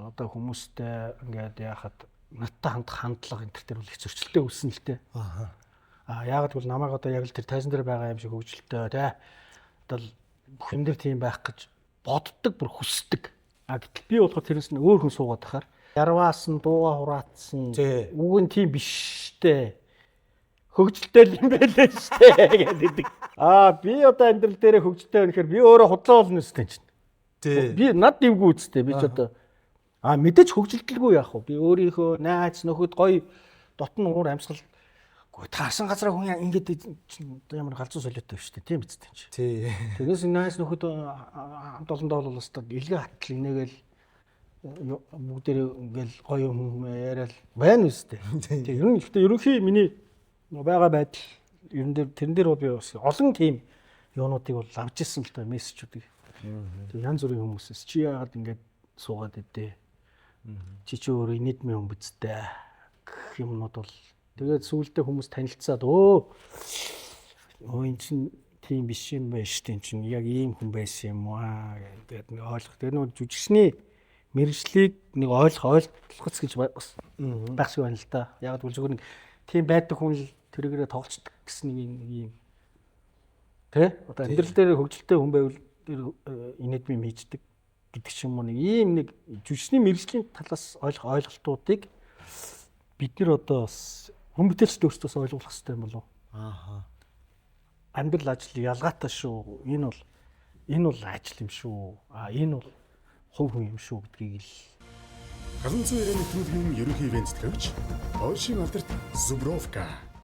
одоо хүмүүстэй ингээд яхад надтай хандах хандлага энэ төр их зөрчилтэй үүснэ л дээ. Яг тэгвэл намайг одоо яг л тэр тайзан дээр байгаа юм шиг хөвгөлтэй тий. Одоо бүхэн дээр тийм байх гэж боддог бүр хүсдэг. Гэтэл би болохоор тэрнээс нь өөр хүн суугаад тахаар ярваас нь дууга хураацсан үг нь тийм биш дээ. Хөгжилтэй юм байлээ штэ гэдэг. Би одоо амьдрал дээрээ хөгжилтэй байхаар би өөрөө худлаа болно үстэй чинь. Би над дивгүй үстэй. Би ч одоо мэдээж хөгжилтэлгүй яах вэ? Би өөрийнхөө найз нөхөд гоё дотн уур амьсгал таарсан газараа хүн ингээд ямар галзуу солиотой шүү дээ. Тийм биз дээ чи. Тэгээс найз нөхөд хамт олондоо бол бас илгээ хатл инээгээл бүгдээ ингээл гоё юм яриад байна үстэй. Тэг ерөнхий миний байгаа байдал ерөн дээр тэрэн дээр бол би бас олон тийм юунуудыг бол авч ирсэн л да мессежүүдийг. Тэг янз бүрийн хүмүүсээс чи яагаад ингээд суугаад идэ. Чи ч өөр нийтмийн хүн бидтэй гэх юмнууд бол тэгээд сүүлдээ хүмүүс танилцаад энэ чинь тийм биш юм байна шүү дээ. Энэ чинь яг ийм хүн байсан юм аа гэдэг нэг ойлгох. Тэр нэг жүжигчний мэргэжлийг нэг ойлгох гэж бас байх шиг байна л да. Яг л зүгээр нэг тийм байдаг хүн л тэрэгээрээ тоглолцдог гэсэн нэг юм тэ одоо амьдрал дээр хөгжилтэй хүн байвал тэр инэдмим хийждэг гэдэг ч юм уу нэг ийм нэг жүжигчний мэргэжлийн талаас ойлголтуудыг бид нар одоо бас хүн бүтээлчд өөрсдөөс ойлгох хэрэгтэй юм болов. Амьдрал ажил ялгаатай шүү. Энэ бол ажил юм шүү. Энэ бол хувь хүн юм шүү гэдгийг л Халуун цэвэр нэвтрүүлгийн ерөнхий ивент тэтгэгч Ойшин алдарт Зубровка